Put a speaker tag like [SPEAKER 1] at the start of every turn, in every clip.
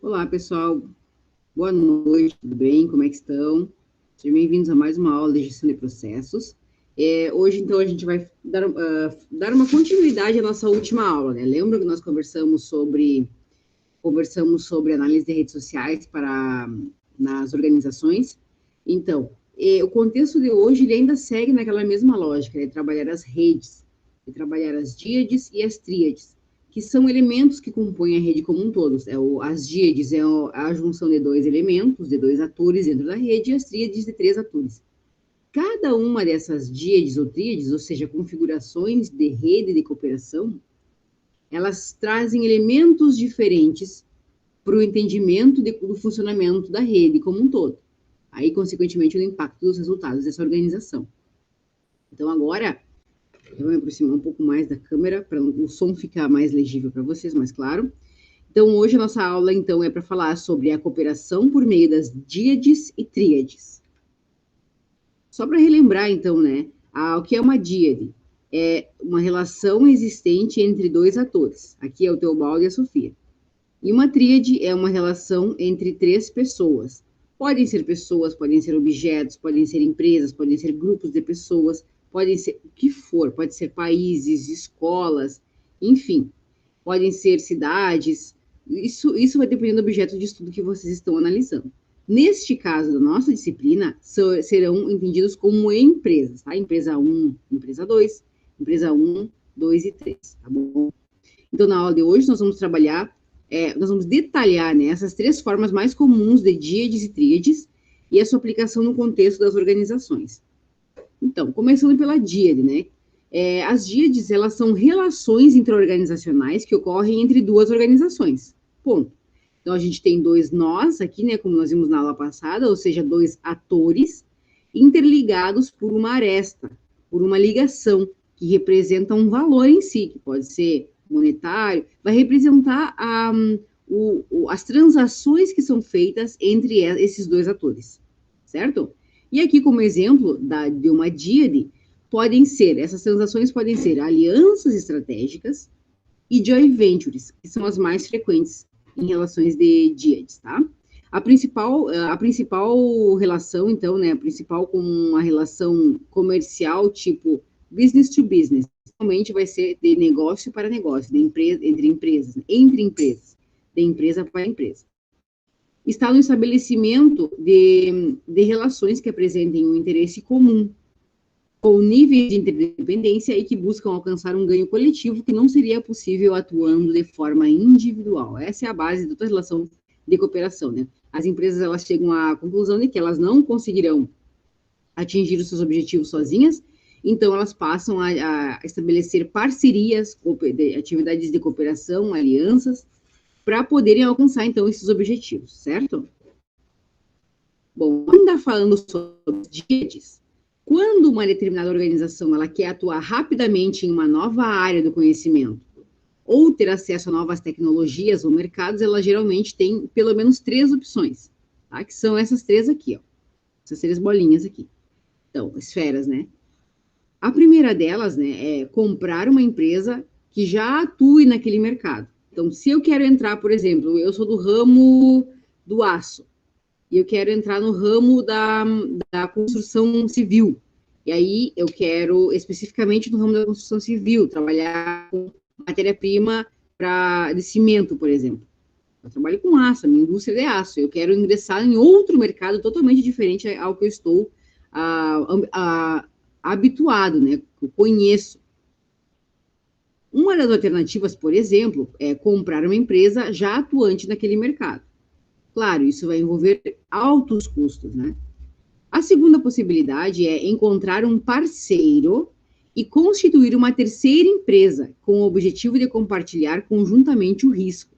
[SPEAKER 1] Olá, pessoal. Boa noite, tudo bem? Como é que estão? Sejam bem-vindos a mais uma aula de gestão de processos. Hoje, então, a gente vai dar uma continuidade à nossa última aula, né? Lembra que nós conversamos sobre análise de redes sociais nas organizações? Então, o contexto de hoje, ele ainda segue naquela mesma lógica, de trabalhar as redes, de trabalhar as díades e as tríades, que são elementos que compõem a rede como um todo. As díades é a junção de dois elementos, de dois atores dentro da rede, e as tríades de três atores. Cada uma dessas díades ou tríades, ou seja, configurações de rede de cooperação, elas trazem elementos diferentes para o entendimento do funcionamento da rede como um todo. Aí, consequentemente, o impacto dos resultados dessa organização. Então, agora, eu vou me aproximar um pouco mais da câmera para o som ficar mais legível para vocês, mais claro. Então, hoje a nossa aula, então, é para falar sobre a cooperação por meio das díades e tríades. Só para relembrar, então, né, o que é uma díade? É uma relação existente entre dois atores. Aqui é o Teobaldo e a Sofia. E uma tríade é uma relação entre três pessoas. Podem ser pessoas, podem ser objetos, podem ser empresas, podem ser grupos de pessoas, podem ser o que for, pode ser países, escolas, enfim, podem ser cidades. Isso vai depender do objeto de estudo que vocês estão analisando. Neste caso da nossa disciplina, serão entendidos como empresas, tá? Empresa 1, empresa 2, empresa 1, 2 e 3, tá bom? Então, na aula de hoje, nós vamos nós vamos detalhar, né, essas três formas mais comuns de díades e tríades e a sua aplicação no contexto das organizações. Então, começando pela díade, né? As díades, elas são relações interorganizacionais que ocorrem entre duas organizações. Ponto. Então, a gente tem dois nós aqui, né, como nós vimos na aula passada, ou seja, dois atores interligados por uma aresta, por uma ligação, que representa um valor em si, que pode ser monetário, vai representar as transações que são feitas entre esses dois atores, certo? E aqui, como exemplo de uma díade, essas transações podem ser alianças estratégicas e joint ventures, que são as mais frequentes em relações de díades, tá? A principal relação, então, né, a principal com uma relação comercial, tipo business to business, realmente vai ser de negócio para negócio, entre empresas, de empresa para empresa. Está no estabelecimento de relações que apresentem um interesse comum, com níveis de interdependência e que buscam alcançar um ganho coletivo que não seria possível atuando de forma individual. Essa é a base de toda relação de cooperação, né? As empresas, elas chegam à conclusão de que elas não conseguirão atingir os seus objetivos sozinhas, então elas passam a estabelecer parcerias, atividades de cooperação, alianças, para poderem alcançar, então, esses objetivos, certo? Bom, ainda falando sobre díades, quando uma determinada organização ela quer atuar rapidamente em uma nova área do conhecimento ou ter acesso a novas tecnologias ou mercados, ela geralmente tem pelo menos três opções, tá? Que são essas três aqui, ó. Essas três bolinhas aqui. Então, esferas, né? A primeira delas, né, é comprar uma empresa que já atue naquele mercado. Então, se eu quero entrar, por exemplo, eu sou do ramo do aço, e eu quero entrar no ramo da construção civil. E aí eu quero, especificamente no ramo da construção civil, trabalhar com matéria-prima de cimento, por exemplo. Eu trabalho com aço, a minha indústria é aço. Eu quero ingressar em outro mercado totalmente diferente ao que eu estou habituado, né? Que eu conheço. Uma das alternativas, por exemplo, é comprar uma empresa já atuante naquele mercado. Claro, isso vai envolver altos custos, né? A segunda possibilidade é encontrar um parceiro e constituir uma terceira empresa com o objetivo de compartilhar conjuntamente o risco.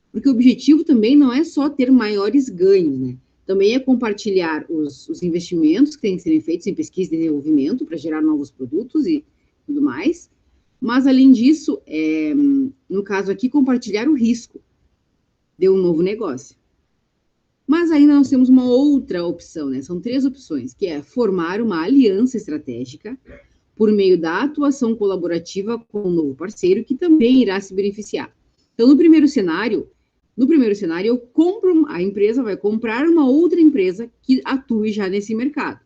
[SPEAKER 1] Porque o objetivo também não é só ter maiores ganhos, né? Também é compartilhar os investimentos que têm que serem feitos em pesquisa e desenvolvimento para gerar novos produtos e tudo mais. Mas, além disso, no caso aqui, compartilhar o risco de um novo negócio. Mas ainda nós temos uma outra opção, né? São três opções, que é formar uma aliança estratégica por meio da atuação colaborativa com um novo parceiro que também irá se beneficiar. Então, no primeiro cenário, No primeiro cenário, a empresa vai comprar uma outra empresa que atue já nesse mercado.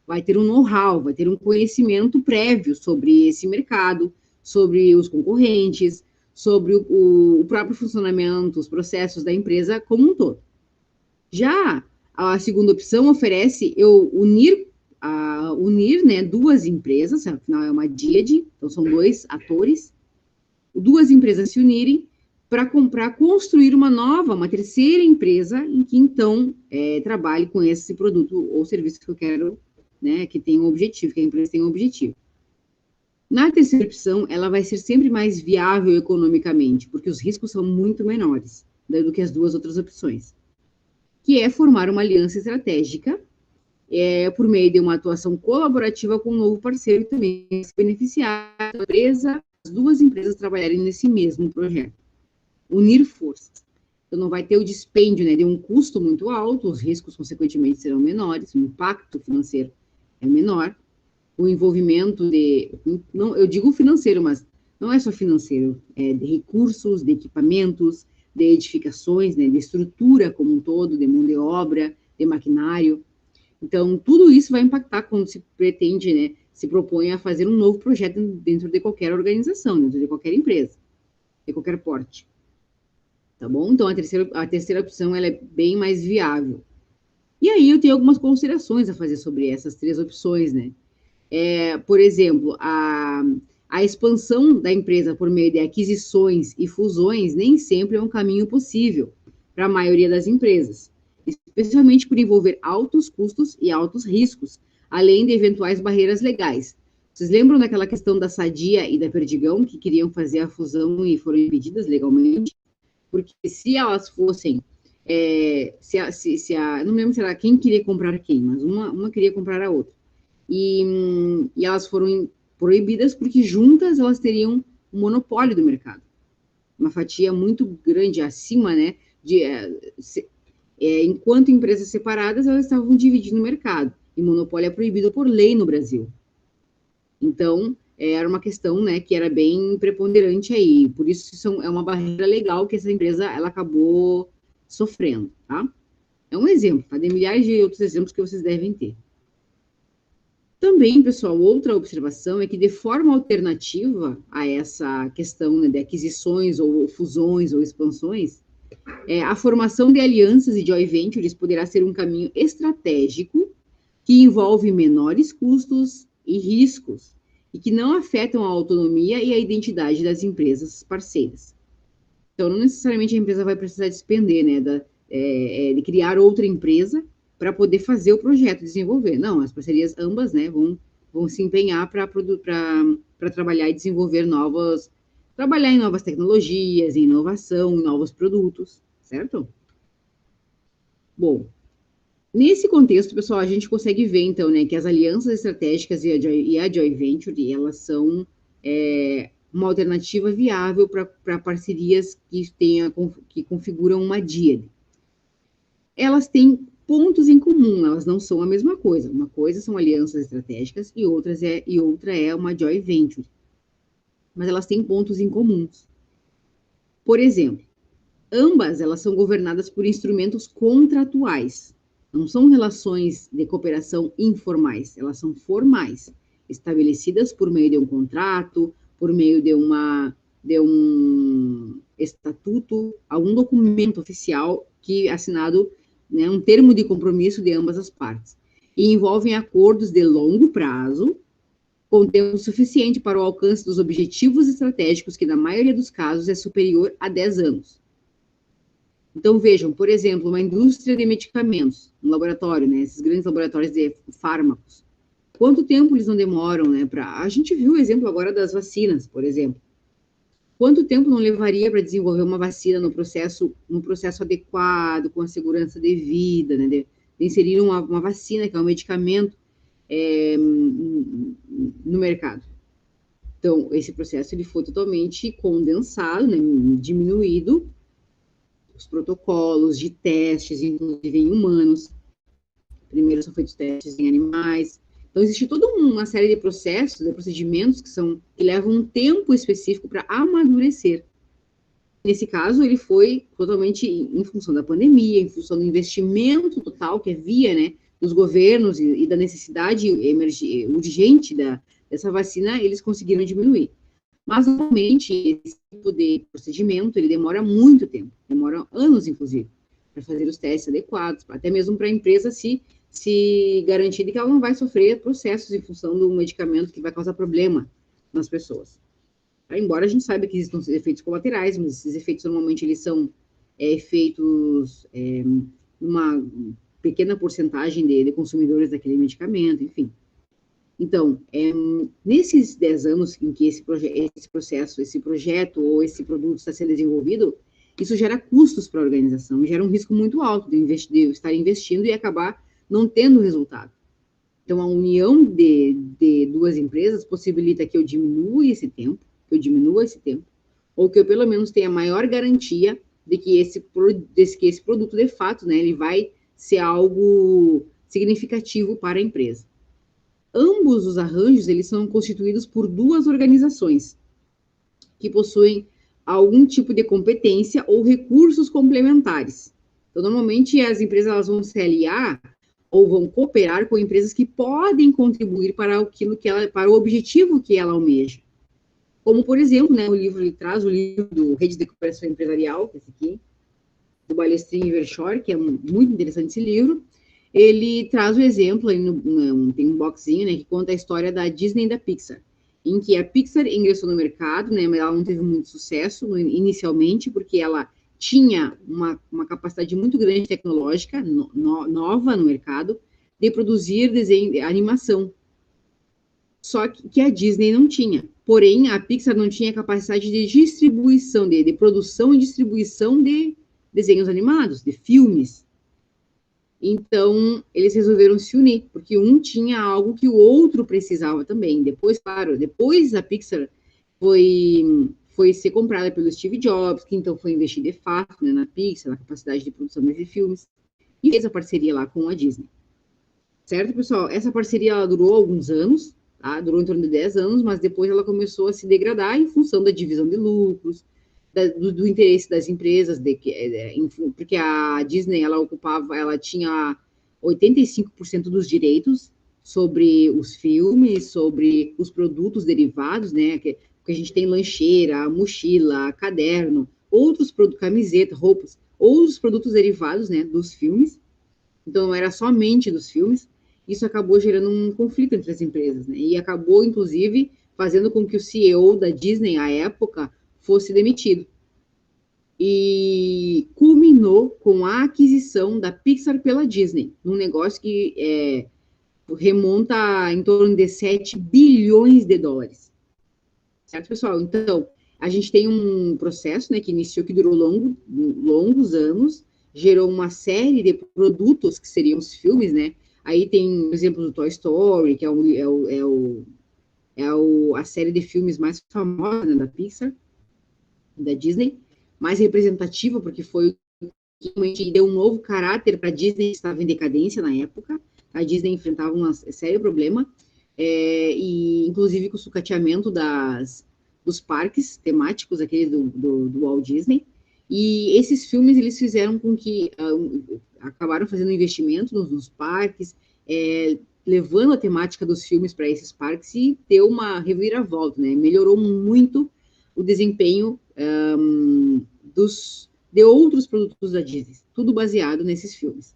[SPEAKER 1] Vai ter um know-how, vai ter um conhecimento prévio sobre esse mercado, sobre os concorrentes, sobre o próprio funcionamento, os processos da empresa como um todo. Já a segunda opção oferece eu unir, né, duas empresas, afinal é uma díade, então são dois atores, duas empresas se unirem para construir uma terceira empresa em que então trabalhe com esse produto ou serviço que eu quero, né, que tem um objetivo, que a empresa tem um objetivo. Na terceira opção, ela vai ser sempre mais viável economicamente, porque os riscos são muito menores do que as duas outras opções, que é formar uma aliança estratégica por meio de uma atuação colaborativa com um novo parceiro e também se beneficiar da empresa, as duas empresas trabalharem nesse mesmo projeto. Unir forças. Então, não vai ter o dispêndio, né, de um custo muito alto, os riscos, consequentemente, serão menores, o impacto financeiro é menor, o envolvimento não, eu digo financeiro, mas não é só financeiro, é de recursos, de equipamentos, de edificações, né, de estrutura como um todo, de mão de obra, de maquinário. Então, tudo isso vai impactar quando se pretende, né, se propõe a fazer um novo projeto dentro de qualquer organização, dentro de qualquer empresa, de qualquer porte. Tá bom? Então, a terceira opção, ela é bem mais viável. E aí, eu tenho algumas considerações a fazer sobre essas três opções, né? Por exemplo, a expansão da empresa por meio de aquisições e fusões nem sempre é um caminho possível para a maioria das empresas, especialmente por envolver altos custos e altos riscos, além de eventuais barreiras legais. Vocês lembram daquela questão da Sadia e da Perdigão, que queriam fazer a fusão e foram impedidas legalmente? Porque se elas fossem, não me lembro se era quem queria comprar quem, mas uma queria comprar a outra. E elas foram proibidas porque juntas elas teriam um monopólio do mercado. Uma fatia muito grande acima, né? Enquanto empresas separadas, elas estavam dividindo o mercado. E monopólio é proibido por lei no Brasil. Então, era uma questão, né, que era bem preponderante aí. Por isso, é uma barreira legal que essa empresa, ela acabou sofrendo, tá? É um exemplo, tá? Tem milhares de outros exemplos que vocês devem ter. Também, pessoal, outra observação é que, de forma alternativa a essa questão, né, de aquisições ou fusões ou expansões, a formação de alianças e joint ventures poderá ser um caminho estratégico que envolve menores custos e riscos e que não afetam a autonomia e a identidade das empresas parceiras. Então, não necessariamente a empresa vai precisar despender, né, de criar outra empresa para poder fazer o projeto, desenvolver. Não, as parcerias ambas, né, vão se empenhar para trabalhar e desenvolver trabalhar em novas tecnologias, em inovação, em novos produtos, certo? Bom, nesse contexto, pessoal, a gente consegue ver, então, né, que as alianças estratégicas e a joint venture, elas são uma alternativa viável para parcerias que configuram uma díade. Elas têm pontos em comum, elas não são a mesma coisa. Uma coisa são alianças estratégicas e outra é uma joint venture. Mas elas têm pontos em comuns. Por exemplo, ambas elas são governadas por instrumentos contratuais. Não são relações de cooperação informais, elas são formais, estabelecidas por meio de um contrato, por meio de um estatuto, algum documento oficial que é assinado, né, um termo de compromisso de ambas as partes. E envolvem acordos de longo prazo, com tempo suficiente para o alcance dos objetivos estratégicos, que na maioria dos casos é superior a 10 anos. Então, vejam, por exemplo, uma indústria de medicamentos, um laboratório, né, esses grandes laboratórios de fármacos. Quanto tempo eles não demoram, né, a gente viu o exemplo agora das vacinas, por exemplo. Quanto tempo não levaria para desenvolver uma vacina no processo adequado, com a segurança devida, né, de inserir uma vacina, que é um medicamento, no mercado. Então, esse processo ele foi totalmente condensado, né, diminuído, os protocolos de testes, inclusive em humanos. Primeiro são feitos testes em animais. Então, existe toda uma série de processos, de procedimentos que levam um tempo específico para amadurecer. nesse caso, ele foi totalmente em função da pandemia, em função do investimento total que havia, né, dos governos e da necessidade urgente dessa vacina, eles conseguiram diminuir. Mas, normalmente, esse tipo de procedimento, ele demora muito tempo, demora anos, inclusive, para fazer os testes adequados, até mesmo para a empresa se garantir de que ela não vai sofrer processos em função do medicamento que vai causar problema nas pessoas. Embora a gente saiba que existam efeitos colaterais, mas esses efeitos normalmente eles são efeitos numa pequena porcentagem de consumidores daquele medicamento, enfim. Então, nesses 10 anos em que esse processo, esse projeto ou esse produto está sendo desenvolvido, isso gera custos para a organização, gera um risco muito alto de estar investindo e acabar não tendo resultado. Então, a união de duas empresas possibilita que eu diminua esse tempo, ou que eu pelo menos tenha maior garantia de que esse produto, de fato, né, ele vai ser algo significativo para a empresa. Ambos os arranjos, eles são constituídos por duas organizações que possuem algum tipo de competência ou recursos complementares. Então, normalmente, as empresas elas vão se aliar ou vão cooperar com empresas que podem contribuir para para o objetivo que ela almeja. Como, por exemplo, né, ele traz o livro do Rede de Cooperação Empresarial, esse aqui, do Balestrin e Verschoor, que é muito interessante esse livro. Ele traz o exemplo, tem um boxinho, né, que conta a história da Disney e da Pixar, em que a Pixar ingressou no mercado, né, mas ela não teve muito sucesso inicialmente, porque ela tinha uma capacidade muito grande tecnológica, nova no mercado, de produzir animação. Só que a Disney não tinha. Porém, a Pixar não tinha capacidade de distribuição, de produção e distribuição de desenhos animados, de filmes. Então, eles resolveram se unir, porque um tinha algo que o outro precisava também. Depois, claro, depois a Pixar foi ser comprada pelo Steve Jobs, que então foi investir de fato, né, na Pixar, na capacidade de produção desses filmes, e fez a parceria lá com a Disney. Certo, pessoal? Essa parceria ela durou alguns anos, tá? Durou em torno de 10 anos, mas depois ela começou a se degradar em função da divisão de lucros, do interesse das empresas, porque a Disney, ela tinha 85% dos direitos sobre os filmes, sobre os produtos derivados, né, que a gente tem lancheira, mochila, caderno, outros produtos, camiseta, roupas, outros produtos derivados, né, dos filmes. Então, não era somente dos filmes. Isso acabou gerando um conflito entre as empresas, né, e acabou, inclusive, fazendo com que o CEO da Disney, à época, fosse demitido. E culminou com a aquisição da Pixar pela Disney, um negócio que remonta em torno de 7 bilhões de dólares. Certo, pessoal? Então, a gente tem um processo, né, que iniciou, que durou longos anos, gerou uma série de produtos, que seriam os filmes, né? Aí tem o exemplo do Toy Story, que a série de filmes mais famosa, né, da Pixar, da Disney, mais representativa, porque foi que realmente deu um novo caráter para a Disney, que estava em decadência na época. A Disney enfrentava um sério problema, e inclusive com o sucateamento dos parques temáticos, aquele do Walt Disney. E esses filmes, eles fizeram com que acabaram fazendo investimento nos parques, levando a temática dos filmes para esses parques e deu uma reviravolta, né? Melhorou muito o desempenho de outros produtos da Disney, tudo baseado nesses filmes,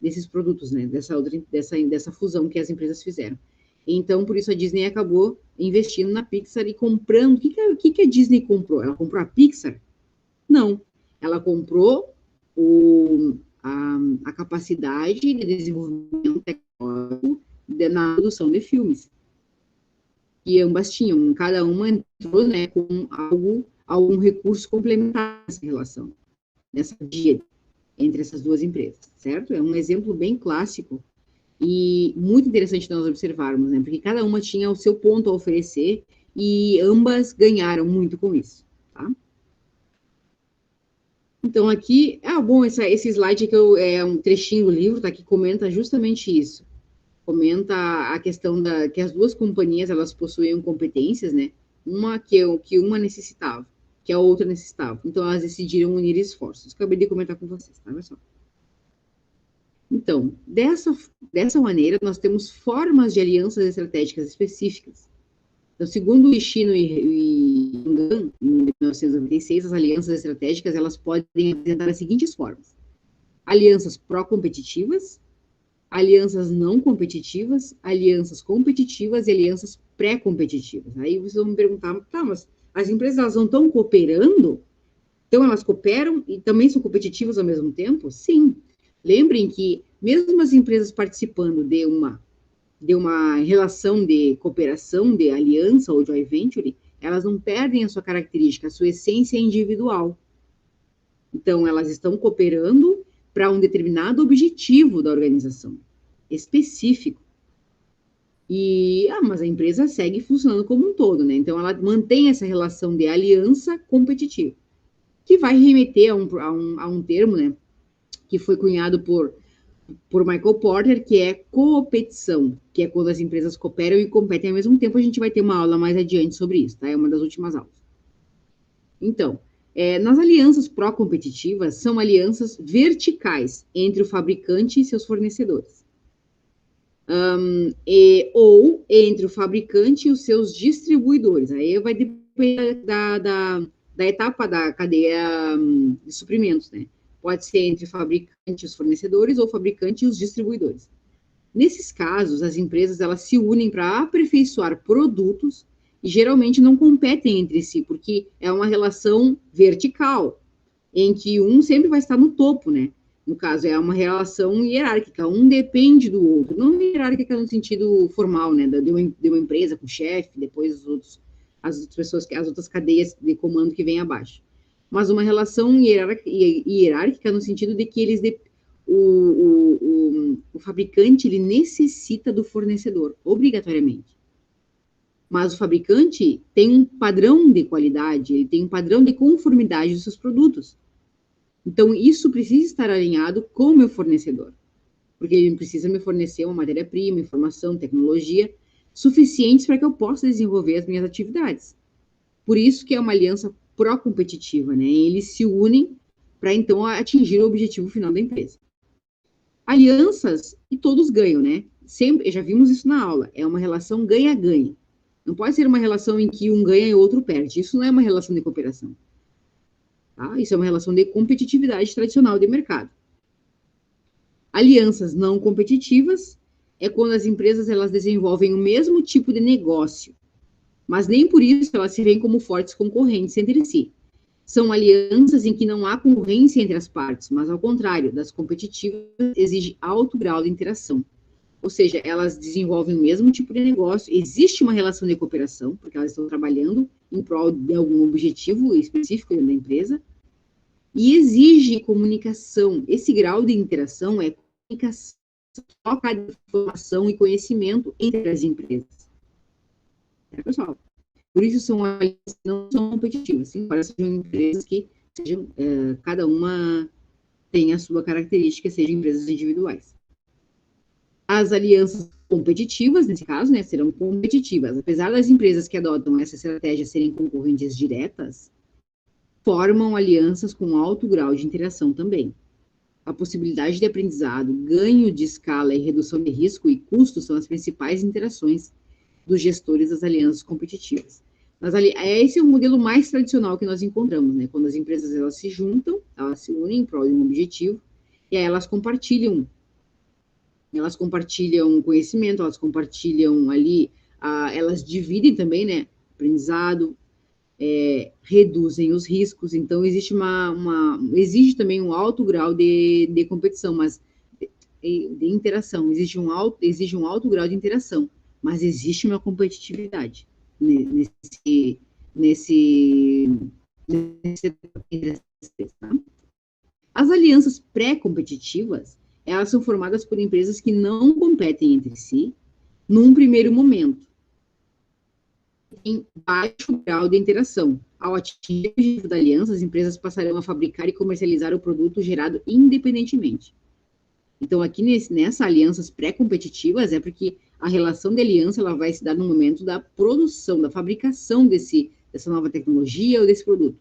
[SPEAKER 1] desses produtos, né, dessa fusão que as empresas fizeram. Então, por isso a Disney acabou investindo na Pixar e comprando. O que a Disney comprou? Ela comprou a Pixar? Não. Ela comprou a capacidade de desenvolvimento tecnológico na produção de filmes. E ambas tinham, cada uma entrou, né, com algum recurso complementar nessa relação, nessa dia entre essas duas empresas, certo? É um exemplo bem clássico e muito interessante nós observarmos, né? Porque cada uma tinha o seu ponto a oferecer e ambas ganharam muito com isso, tá? Então, aqui, bom, esse slide aqui é um trechinho do livro, tá? Que comenta justamente isso. Comenta a questão que as duas companhias, elas possuíam competências, né? Que uma necessitava. que a outra necessitava. Então, elas decidiram unir esforços. Acabei de comentar com vocês, tá, pessoal? Então, dessa maneira, nós temos formas de alianças estratégicas específicas. Então, segundo Ishino e Gann, em 1996, as alianças estratégicas elas podem apresentar as seguintes formas: alianças pró-competitivas, alianças não competitivas, alianças competitivas e alianças pré-competitivas. Aí vocês vão me perguntar, tá, mas as empresas elas não estão cooperando? Então elas cooperam e também são competitivas ao mesmo tempo? Sim. Lembrem que mesmo as empresas participando de uma relação de cooperação, de aliança ou joint venture, elas não perdem a sua característica, a sua essência individual. Então, elas estão cooperando para um determinado objetivo da organização, específico. Mas a empresa segue funcionando como um todo, né? Então, ela mantém essa relação de aliança competitiva, que vai remeter a um termo, né, que foi cunhado por Michael Porter, que é coopetição, que é quando as empresas cooperam e competem ao mesmo tempo. A gente vai ter uma aula mais adiante sobre isso, tá? É uma das últimas aulas. Então, nas alianças pró-competitivas, são alianças verticais entre o fabricante e seus fornecedores. Ou entre o fabricante e os seus distribuidores. Aí vai depender da etapa da cadeia de suprimentos, né? Pode ser entre o fabricante e os fornecedores ou o fabricante e os distribuidores. Nesses casos, as empresas elas se unem para aperfeiçoar produtos e geralmente não competem entre si, porque é uma relação vertical, em que um sempre vai estar no topo, né? No caso, é uma relação hierárquica, um depende do outro, não hierárquica no sentido formal, né? De uma empresa com o chefe, depois as outras pessoas, as outras cadeias de comando que vem abaixo. Mas uma relação hierárquica no sentido de que o fabricante ele necessita do fornecedor, obrigatoriamente. Mas o fabricante tem um padrão de qualidade, ele tem um padrão de conformidade dos seus produtos. Então, isso precisa estar alinhado com o meu fornecedor, porque ele precisa me fornecer uma matéria-prima, informação, tecnologia suficientes para que eu possa desenvolver as minhas atividades. Por isso que é uma aliança pró-competitiva, né? Eles se unem para, então, atingir o objetivo final da empresa. Alianças, e todos ganham, né? Sempre, já vimos isso na aula, é uma relação ganha-ganha. Não pode ser uma relação em que um ganha e o outro perde. Isso não é uma relação de cooperação. Tá? Isso é uma relação de competitividade tradicional de mercado. Alianças não competitivas é quando as empresas elas desenvolvem o mesmo tipo de negócio, mas nem por isso elas se veem como fortes concorrentes entre si. São alianças em que não há concorrência entre as partes, mas ao contrário, das competitivas exige alto grau de interação. Ou seja, elas desenvolvem o mesmo tipo de negócio, existe uma relação de cooperação, porque elas estão trabalhando em prol de algum objetivo específico da empresa, e exige comunicação. Esse grau de interação é comunicação, troca de informação e conhecimento entre as empresas. É, pessoal? Por isso são alianças que não são competitivas, embora sejam empresas que sejam, cada uma tem a sua característica, sejam empresas individuais. As alianças competitivas, nesse caso, né, serão competitivas. Apesar das empresas que adotam essa estratégia serem concorrentes diretas, formam alianças com alto grau de interação também. A possibilidade de aprendizado, ganho de escala e redução de risco e custos são as principais interações dos gestores das alianças competitivas. Esse é o modelo mais tradicional que nós encontramos, né? Quando as empresas elas se juntam, elas se unem em prol de um objetivo, e aí elas compartilham conhecimento, elas compartilham ali, elas dividem também, né? Aprendizado, reduzem os riscos, então exige também um alto grau de competição, mas de interação, exige um alto grau de interação, mas existe uma competitividade nesse tá? As alianças pré-competitivas, elas são formadas por empresas que não competem entre si num primeiro momento, em baixo grau de interação. Ao atingir o objetivo da aliança, as empresas passarão a fabricar e comercializar o produto gerado independentemente. Então, aqui nessas alianças pré-competitivas, é porque a relação de aliança ela vai se dar no momento da produção, da fabricação dessa nova tecnologia ou desse produto.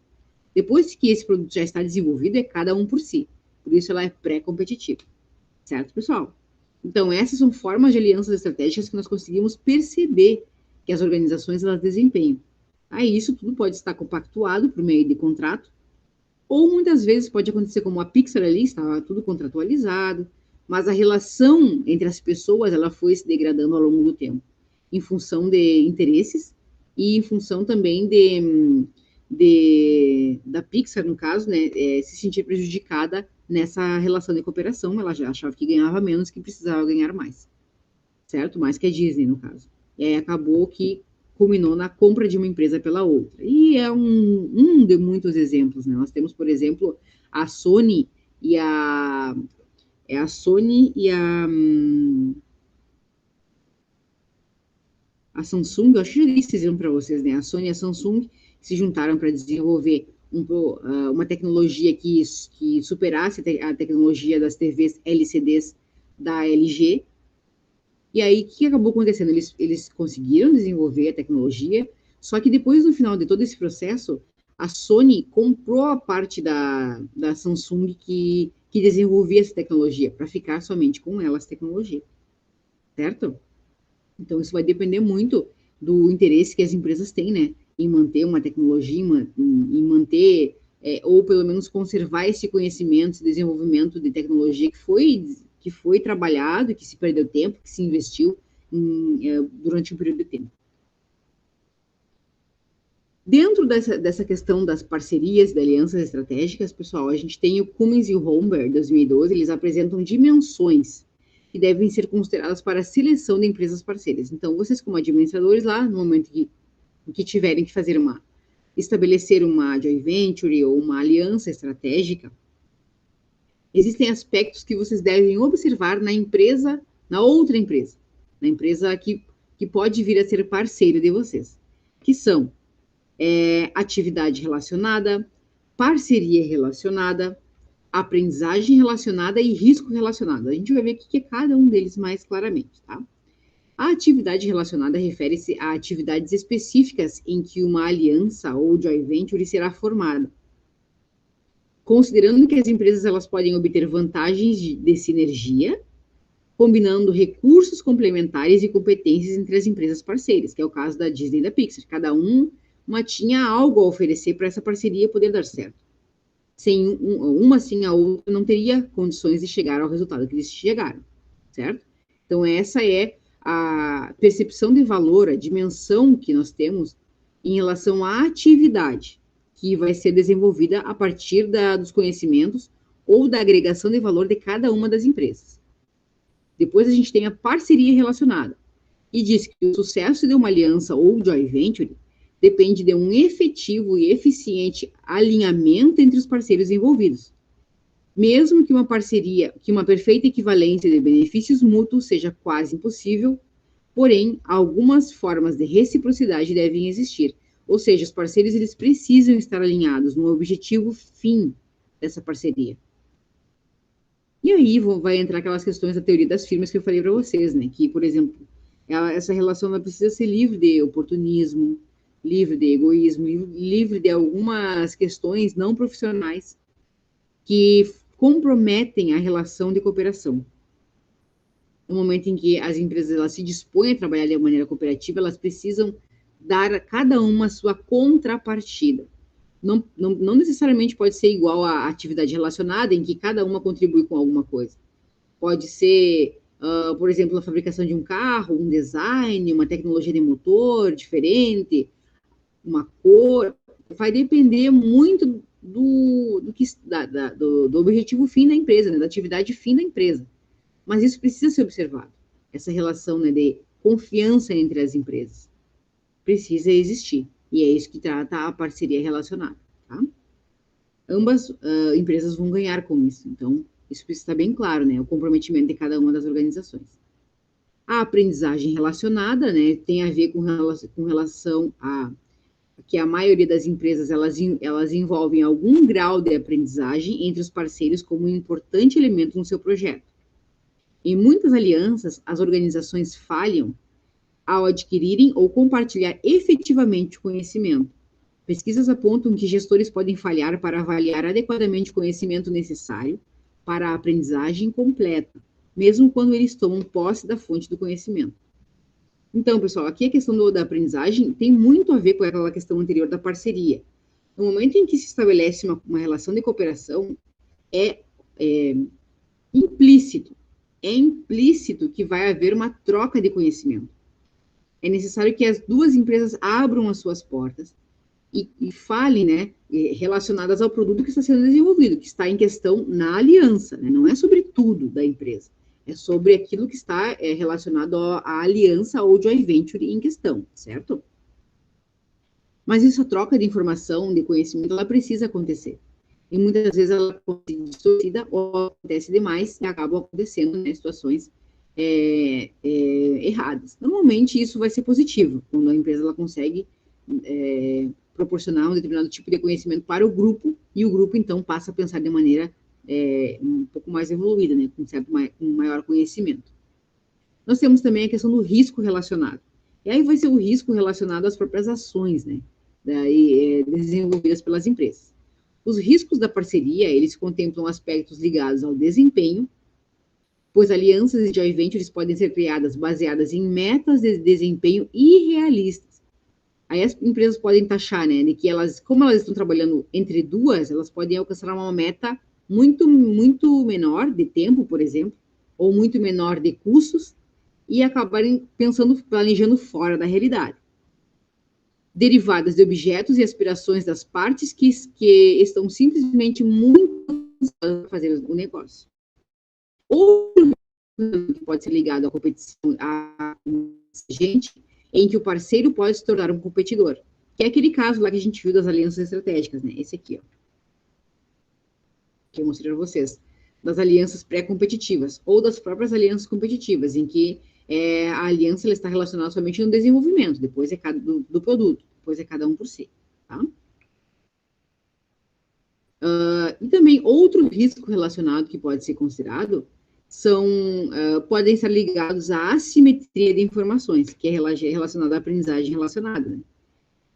[SPEAKER 1] Depois que esse produto já está desenvolvido, é cada um por si. Por isso ela é pré-competitiva. Certo, pessoal? Então, essas são formas de alianças estratégicas que nós conseguimos perceber que as organizações elas desempenham. Aí isso tudo pode estar compactuado por meio de contrato, ou muitas vezes pode acontecer como a Pixar ali, estava tudo contratualizado, mas a relação entre as pessoas ela foi se degradando ao longo do tempo, em função de interesses e em função também da Pixar, no caso, né, se sentir prejudicada nessa relação de cooperação. Ela já achava que ganhava menos, que precisava ganhar mais, certo? Mais que a Disney, no caso. E aí acabou que culminou na compra de uma empresa pela outra. E é um de muitos exemplos, né? Nós temos, por exemplo, a Sony e a... É a Sony e a Samsung, eu acho que já disse esse exemplo para vocês, né? A Sony e a Samsung se juntaram para desenvolver uma tecnologia que superasse a tecnologia das TVs LCDs da LG. E aí, o que acabou acontecendo? Eles conseguiram desenvolver a tecnologia, só que depois, no final de todo esse processo, a Sony comprou a parte da Samsung que desenvolvia essa tecnologia, para ficar somente com ela, essa tecnologia, certo? Então, isso vai depender muito do interesse que as empresas têm, né, em manter uma tecnologia, em manter, ou pelo menos conservar esse conhecimento, esse desenvolvimento de tecnologia que foi trabalhado, que se perdeu tempo, que se investiu durante um período de tempo. Dentro dessa questão das parcerias, de alianças estratégicas, pessoal, a gente tem o Cummins e o Holmberg, 2012, eles apresentam dimensões que devem ser consideradas para a seleção de empresas parceiras. Então, vocês como administradores lá, no momento que tiverem que estabelecer uma joint venture ou uma aliança estratégica, existem aspectos que vocês devem observar na outra empresa, na empresa que pode vir a ser parceira de vocês, que são atividade relacionada, parceria relacionada, aprendizagem relacionada e risco relacionado. A gente vai ver o que é cada um deles mais claramente, tá? A atividade relacionada refere-se a atividades específicas em que uma aliança ou joint venture será formada, considerando que as empresas elas podem obter vantagens de sinergia, combinando recursos complementares e competências entre as empresas parceiras, que é o caso da Disney e da Pixar. Cada uma tinha algo a oferecer para essa parceria poder dar certo. Sem uma sem a outra não teria condições de chegar ao resultado que eles chegaram, certo? Então essa é a percepção de valor, a dimensão que nós temos em relação à atividade que vai ser desenvolvida a partir dos conhecimentos ou da agregação de valor de cada uma das empresas. Depois a gente tem a parceria relacionada, e diz que o sucesso de uma aliança ou joint venture depende de um efetivo e eficiente alinhamento entre os parceiros envolvidos. Mesmo que uma perfeita equivalência de benefícios mútuos seja quase impossível, porém, algumas formas de reciprocidade devem existir. Ou seja, os parceiros eles precisam estar alinhados no objetivo fim dessa parceria. E aí vai entrar aquelas questões da teoria das firmas que eu falei para vocês, né? Que, por exemplo, essa relação ela precisa ser livre de oportunismo, livre de egoísmo, livre de algumas questões não profissionais que comprometem a relação de cooperação. No momento em que as empresas elas se dispõem a trabalhar de maneira cooperativa, elas precisam dar a cada uma a sua contrapartida. Não necessariamente pode ser igual à atividade relacionada, em que cada uma contribui com alguma coisa. Pode ser, por exemplo, a fabricação de um carro, um design, uma tecnologia de motor diferente, uma cor. Vai depender muito do objetivo fim da empresa, né, da atividade fim da empresa. Mas isso precisa ser observado. Essa relação, né, de confiança entre as empresas precisa existir. E é isso que trata a parceria relacionada, tá? Ambas empresas vão ganhar com isso. Então, isso precisa estar bem claro, né? O comprometimento de cada uma das organizações. A aprendizagem relacionada, né, tem a ver com relação a que a maioria das empresas elas envolvem algum grau de aprendizagem entre os parceiros como um importante elemento no seu projeto. Em muitas alianças, as organizações falham ao adquirirem ou compartilhar efetivamente o conhecimento. Pesquisas apontam que gestores podem falhar para avaliar adequadamente o conhecimento necessário para a aprendizagem completa, mesmo quando eles tomam posse da fonte do conhecimento. Então, pessoal, aqui a questão da aprendizagem tem muito a ver com aquela questão anterior da parceria. No momento em que se estabelece uma relação de cooperação, é implícito, que vai haver uma troca de conhecimento. É necessário que as duas empresas abram as suas portas e falem, né, relacionadas ao produto que está sendo desenvolvido, que está em questão na aliança, né? Não é sobre tudo da empresa, é sobre aquilo que está relacionado à aliança ou joint venture em questão, certo? Mas essa troca de informação, de conhecimento, ela precisa acontecer. E muitas vezes ela acontece distorcida ou acontece demais e acabam acontecendo, né, situações erradas. Normalmente isso vai ser positivo, quando a empresa ela consegue proporcionar um determinado tipo de conhecimento para o grupo, e o grupo, então, passa a pensar de maneira um pouco mais evoluída, né, com maior conhecimento. Nós temos também a questão do risco relacionado. E aí vai ser o risco relacionado às próprias ações, né, desenvolvidas pelas empresas. Os riscos da parceria, eles contemplam aspectos ligados ao desempenho, pois alianças e joint ventures podem ser criadas baseadas em metas de desempenho irrealistas. Aí as empresas podem taxar, né, de que elas, como elas estão trabalhando entre duas, elas podem alcançar uma meta muito, muito menor de tempo, por exemplo, ou muito menor de custos, e acabarem planejando fora da realidade. Derivadas de objetos e aspirações das partes que estão simplesmente muito para fazer o negócio. Outro que pode ser ligado à competição, a gente, em que o parceiro pode se tornar um competidor, que é aquele caso lá que a gente viu das alianças estratégicas, né? Esse aqui, ó, que eu mostrei para vocês, das alianças pré-competitivas, ou das próprias alianças competitivas, em que a aliança ela está relacionada somente no desenvolvimento, depois é do produto, depois é cada um por si, tá? E também outro risco relacionado que pode ser considerado podem estar ligados à assimetria de informações, que é relacionada à aprendizagem relacionada, né?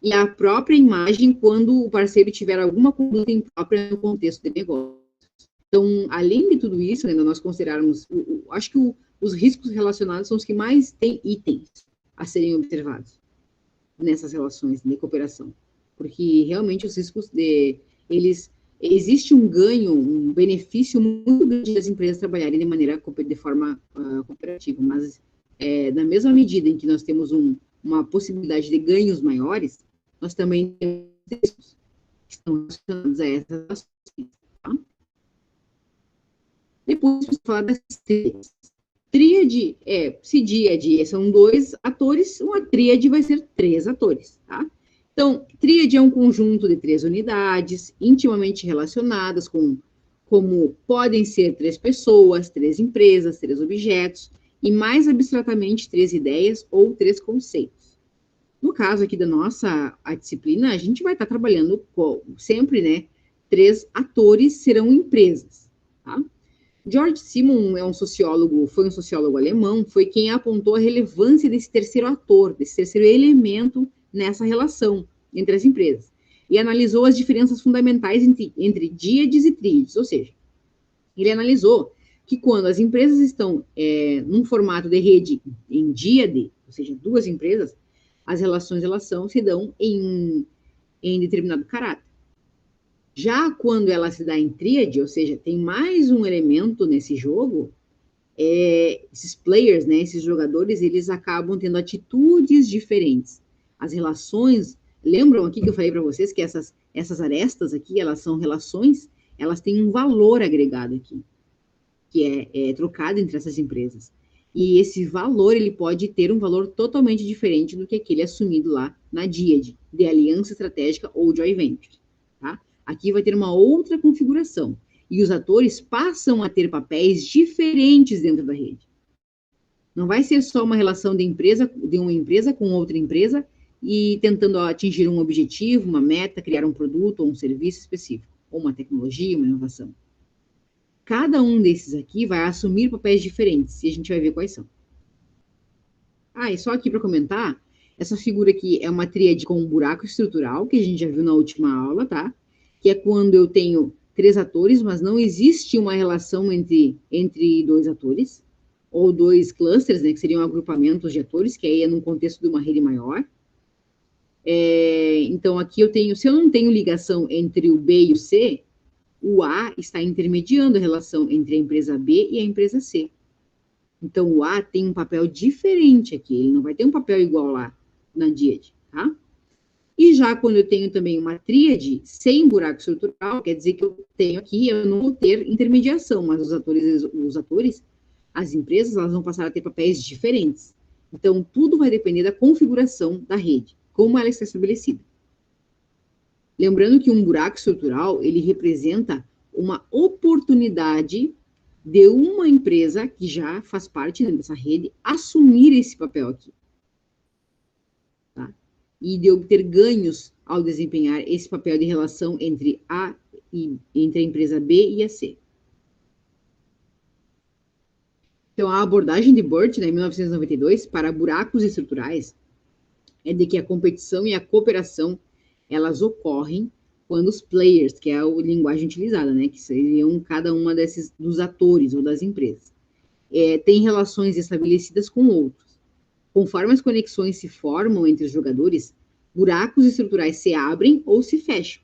[SPEAKER 1] E à própria imagem quando o parceiro tiver alguma conduta imprópria no contexto de negócio. Então, além de tudo isso, né, nós considerarmos, acho que os riscos relacionados são os que mais têm itens a serem observados nessas relações de cooperação, porque realmente os riscos existe um ganho, um benefício muito grande das empresas trabalharem de forma cooperativa, mas na mesma medida em que nós temos uma possibilidade de ganhos maiores, nós também temos riscos que estão relacionados a essas ações. Tá? Depois, vamos falar das tríades. Tríade, se díade são 2 atores, uma tríade vai ser 3 atores, tá? Então, tríade é um conjunto de 3 unidades, intimamente relacionadas como podem ser 3 pessoas, 3 empresas, 3 objetos, e mais abstratamente 3 ideias ou 3 conceitos. No caso aqui da nossa disciplina, a gente vai estar trabalhando sempre, né, 3 atores serão empresas, tá? George Simmon foi um sociólogo alemão, foi quem apontou a relevância desse terceiro ator, desse terceiro elemento nessa relação entre as empresas, e analisou as diferenças fundamentais entre díades e tríades, ou seja, ele analisou que quando as empresas estão num formato de rede em díade, ou seja, 2 empresas, as relações se dão em determinado caráter. Já quando ela se dá em tríade, ou seja, tem mais um elemento nesse jogo, esses players, né, esses jogadores, eles acabam tendo atitudes diferentes. As relações, lembram aqui que eu falei para vocês que essas arestas aqui, elas são relações, elas têm um valor agregado aqui, que é trocado entre essas empresas. E esse valor, ele pode ter um valor totalmente diferente do que aquele assumido lá na díade, de aliança estratégica ou joint venture, tá? Aqui vai ter uma outra configuração. E os atores passam a ter papéis diferentes dentro da rede. Não vai ser só uma relação de uma empresa com outra empresa e tentando atingir um objetivo, uma meta, criar um produto ou um serviço específico, ou uma tecnologia, uma inovação. Cada um desses aqui vai assumir papéis diferentes e a gente vai ver quais são. E só aqui para comentar Essa figura aqui é uma tríade com um buraco estrutural, que a gente já viu na última aula, tá? Que é quando eu tenho 3 atores, mas não existe uma relação entre 2 atores, ou 2 clusters, né, que seriam agrupamentos de atores, que aí é num contexto de uma rede maior. Então, aqui eu tenho, se eu não tenho ligação entre o B e o C, o A está intermediando a relação entre a empresa B e a empresa C. Então, o A tem um papel diferente aqui, ele não vai ter um papel igual lá na díade, tá? E já quando eu tenho também uma tríade sem buraco estrutural, quer dizer que eu tenho aqui, eu não vou ter intermediação, mas os atores, as empresas, elas vão passar a ter papéis diferentes. Então, tudo vai depender da configuração da rede, como ela está estabelecida. Lembrando que um buraco estrutural, ele representa uma oportunidade de uma empresa que já faz parte dessa rede assumir esse papel aqui. Tá? E de obter ganhos ao desempenhar esse papel de relação entre entre a empresa B e a C. Então, a abordagem de Burt, né, em 1992, para buracos estruturais, é de que a competição e a cooperação, elas ocorrem quando os players, que é a linguagem utilizada, né, que seriam cada uma dos atores ou das empresas, tem relações estabelecidas com outros. Conforme as conexões se formam entre os jogadores, buracos estruturais se abrem ou se fecham.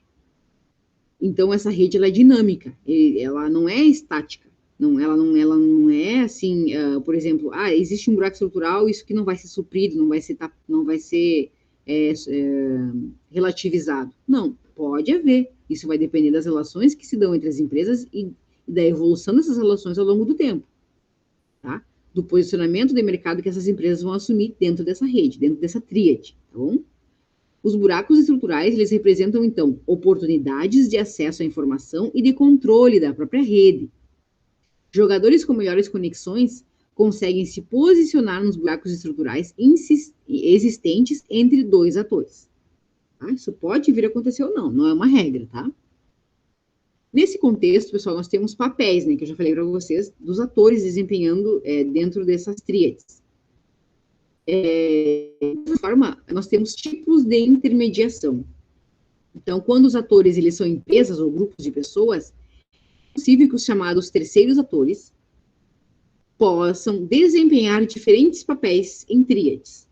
[SPEAKER 1] Então, essa rede ela é dinâmica, ela não é estática. Ela não é assim, por exemplo, existe um buraco estrutural, isso que não vai ser suprido, não vai ser relativizado. Não, pode haver. Isso vai depender das relações que se dão entre as empresas e da evolução dessas relações ao longo do tempo, tá? Do posicionamento de mercado que essas empresas vão assumir dentro dessa rede, dentro dessa tríade, tá bom? Os buracos estruturais, eles representam, então, oportunidades de acesso à informação e de controle da própria rede. Jogadores com melhores conexões conseguem se posicionar nos buracos estruturais existentes entre 2 atores. Tá? Isso pode vir a acontecer ou não, não é uma regra, tá? Nesse contexto, pessoal, nós temos papéis, né, que eu já falei para vocês, dos atores desempenhando dentro dessas tríades. Dessa forma, nós temos tipos de intermediação. Então, quando os atores eles são empresas ou grupos de pessoas, é possível que os chamados terceiros atores possam desempenhar diferentes papéis em tríades.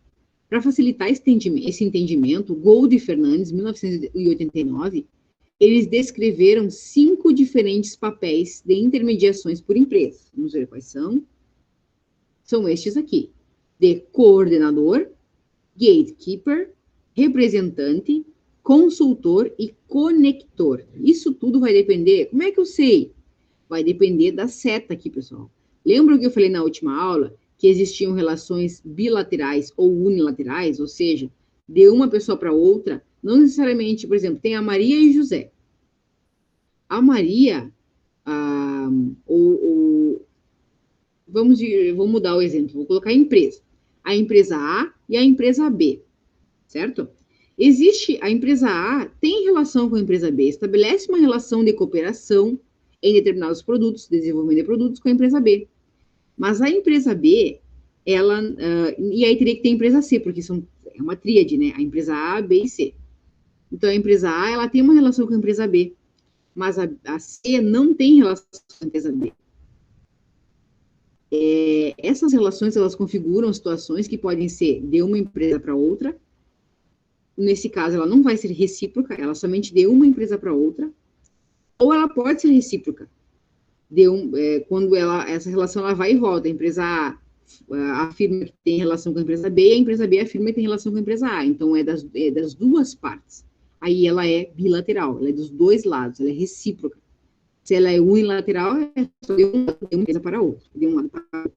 [SPEAKER 1] Para facilitar esse entendimento, Gold e Fernandes, 1989, eles descreveram 5 diferentes papéis de intermediações por empresa. Vamos ver quais são. São estes aqui: de coordenador, gatekeeper, representante, consultor e conector. Isso tudo vai depender. Como é que eu sei? Vai depender da seta aqui, pessoal. Lembra que eu falei na última aula que existiam relações bilaterais ou unilaterais, ou seja, de uma pessoa para outra, não necessariamente, por exemplo, tem a Maria e José. A Maria, vamos mudar o exemplo, vou colocar a empresa. A empresa A e a empresa B, certo? A empresa A tem relação com a empresa B, estabelece uma relação de cooperação em determinados produtos, desenvolvimento de produtos com a empresa B. Mas a empresa B, e aí teria que ter a empresa C, porque é uma tríade, né? A empresa A, B e C. Então, a empresa A, ela tem uma relação com a empresa B, mas a C não tem relação com a empresa B. Essas relações, elas configuram situações que podem ser de uma empresa para outra. Nesse caso, ela não vai ser recíproca, ela somente de uma empresa para outra. Ou ela pode ser recíproca. Quando essa relação ela vai e volta. A empresa A afirma que tem relação com a empresa B, e a empresa B afirma que tem relação com a empresa A. Então, é das duas partes. Aí ela é bilateral, ela é dos dois lados, ela é recíproca. Se ela é unilateral, é só de uma empresa para a outra, de um lado para o outro.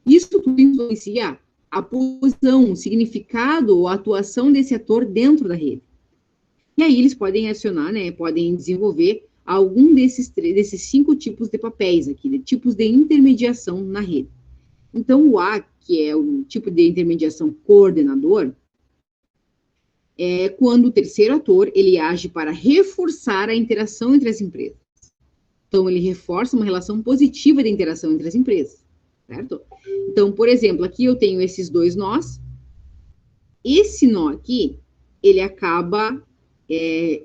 [SPEAKER 1] Isso tudo influencia a posição, o significado ou a atuação desse ator dentro da rede. E aí eles podem acionar, né, podem desenvolver algum desses 5 tipos de papéis aqui, de tipos de intermediação na rede. Então, o A, que é o tipo de intermediação coordenador, é quando o terceiro ator, ele age para reforçar a interação entre as empresas. Então, ele reforça uma relação positiva de interação entre as empresas, certo? Então, por exemplo, aqui eu tenho esses 2 nós, Esse nó aqui, ele acaba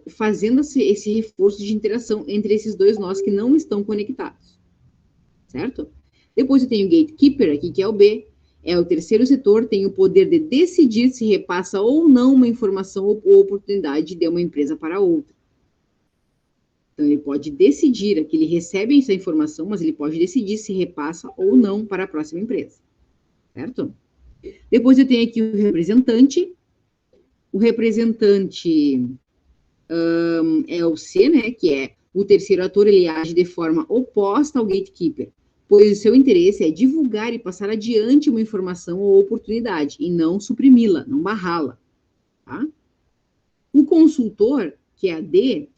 [SPEAKER 1] fazendo esse reforço de interação entre esses dois nós que não estão conectados, certo? Depois eu tenho o gatekeeper aqui, que é o B, é o terceiro setor, tem o poder de decidir se repassa ou não uma informação ou oportunidade de uma empresa para outra. Então, ele pode decidir, aqui ele recebe essa informação, mas ele pode decidir se repassa ou não para a próxima empresa, certo? Depois eu tenho aqui o representante. O representante é o C, né, que é o terceiro ator, ele age de forma oposta ao gatekeeper, pois o seu interesse é divulgar e passar adiante uma informação ou oportunidade, e não suprimi-la, não barrá-la, tá? O consultor, que é a D,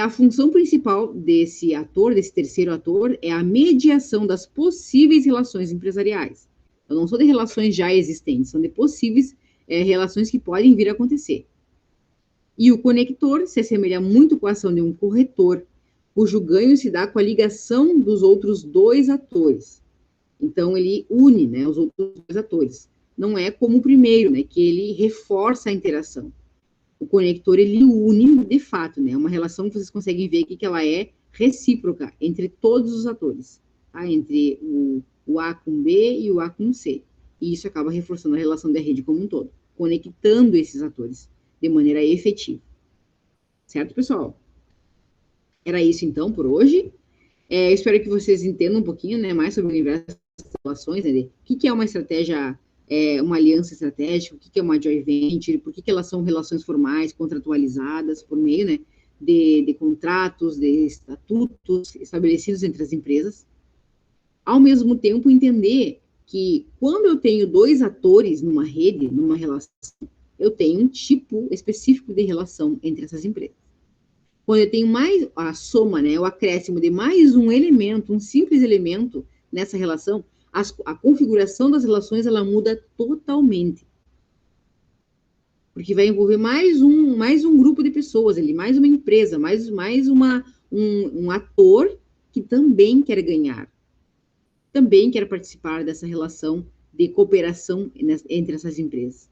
[SPEAKER 1] a função principal desse ator, desse terceiro ator, é a mediação das possíveis relações empresariais. Eu não sou de relações já existentes, são de possíveis relações que podem vir a acontecer. E o conector se assemelha muito com a ação de um corretor, cujo ganho se dá com a ligação dos outros dois atores. Então, ele une, né, os outros dois atores. Não é como o primeiro, né, que ele reforça a interação. O conector, ele une de fato, né? É uma relação que vocês conseguem ver aqui que ela é recíproca entre todos os atores, tá? Entre o A com B e o A com C. E isso acaba reforçando a relação da rede como um todo, conectando esses atores de maneira efetiva. Certo, pessoal? Era isso, então, por hoje. Eu espero que vocês entendam um pouquinho, né, mais sobre o universo das relações, né, o que é uma estratégia, uma aliança estratégica, o que é uma joint venture, por que elas são relações formais, contratualizadas, por meio, né, de contratos, de estatutos estabelecidos entre as empresas. Ao mesmo tempo, entender que quando eu tenho dois atores numa rede, numa relação, eu tenho um tipo específico de relação entre essas empresas. Quando eu tenho mais a soma, né, o acréscimo de mais um elemento, um simples elemento nessa relação, a configuração das relações ela muda totalmente. Porque vai envolver mais um grupo de pessoas ali, mais uma empresa, mais um ator que também quer ganhar, também quer participar dessa relação de cooperação entre essas empresas.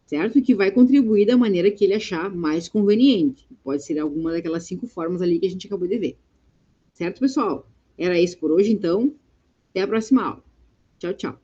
[SPEAKER 1] Certo? Que vai contribuir da maneira que ele achar mais conveniente. Pode ser alguma daquelas 5 formas ali que a gente acabou de ver. Certo, pessoal? Era isso por hoje, então. Até a próxima aula. Tchau, tchau.